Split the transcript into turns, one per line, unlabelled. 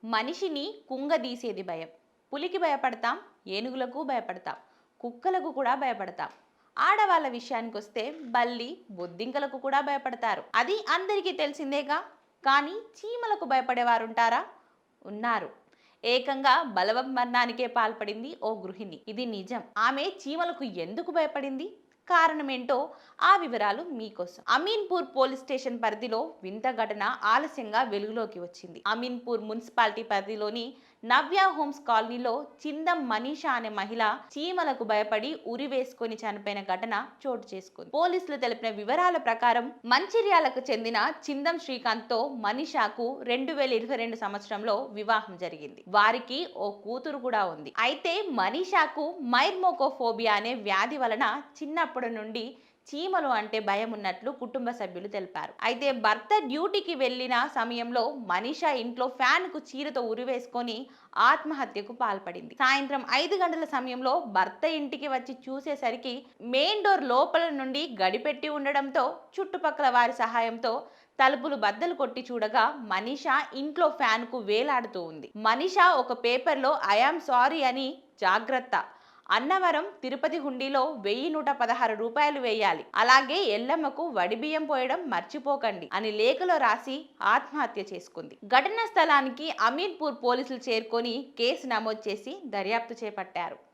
మనిషిని కుంగదీసేది భయం. పులికి భయపడతాం, ఏనుగులకు భయపడతాం, కుక్కలకు కూడా భయపడతాం. ఆడవాళ్ళ విషయానికొస్తే బల్లి, బొద్దింకలకు కూడా భయపడతారు. అది అందరికీ తెలిసిందేగా. కానీ చీమలకు భయపడేవారుంటారా? ఉన్నారు. ఏకంగా బలవన్మరణానికే పాల్పడింది ఓ గృహిణి. ఇది నిజం. ఆమె చీమలకు ఎందుకు భయపడింది? కారణమేంటో ఆ వివరాలు మీకోసం. అమీన్పూర్ పోలీస్ స్టేషన్ పరిధిలో వింత ఘటన ఆలస్యంగా వెలుగులోకి వచ్చింది. అమీన్పూర్ మున్సిపాలిటీ పరిధిలోని నవ్య హోమ్స్ కాలనీలో చిందం మనీషా అనే మహిళ చీమలకు భయపడి ఉరి వేసుకొని చనిపోయిన ఘటన చోటు చేసుకుంది. పోలీసులు తెలిపిన వివరాల ప్రకారం మంచిర్యాలకు చెందిన చిందం శ్రీకాంత్ తో మనీషాకు 2022 సంవత్సరంలో వివాహం జరిగింది. వారికి ఓ కూతురు కూడా ఉంది. అయితే మనీషాకు మైర్మోకోఫోబియా అనే వ్యాధి వలన చిన్నప్పటి నుండి చీమలు అంటే భయం ఉన్నట్లు కుటుంబ సభ్యులు తెలిపారు. అయితే భర్త డ్యూటీకి వెళ్లిన సమయంలో మనీషా ఇంట్లో ఫ్యాన్ కు చీరతో ఉరివేసుకొని ఆత్మహత్యకు పాల్పడింది. సాయంత్రం 5 గంటల సమయంలో భర్త ఇంటికి వచ్చి చూసేసరికి మెయిన్ డోర్ లోపల నుండి గడిపెట్టి ఉండడంతో చుట్టుపక్కల వారి సహాయంతో తలుపులు బద్దలు కొట్టి చూడగా మనీషా ఇంట్లో ఫ్యాన్ కు వేలాడుతూ ఉంది. మనీషా ఒక పేపర్లో ఐఆమ్ సారీ అని జాగ్రత్త, అన్నవరం తిరుపతి హుండీలో 1116 రూపాయలు వేయాలి, అలాగే ఎల్లమ్మకు వడిబియ్యం పోయడం మర్చిపోకండి అని లేఖలో రాసి ఆత్మహత్య చేసుకుంది. ఘటనా స్థలానికి అమీన్పూర్ పోలీసులు చేరుకొని కేసు నమోదు చేసి దర్యాప్తు చేపట్టారు.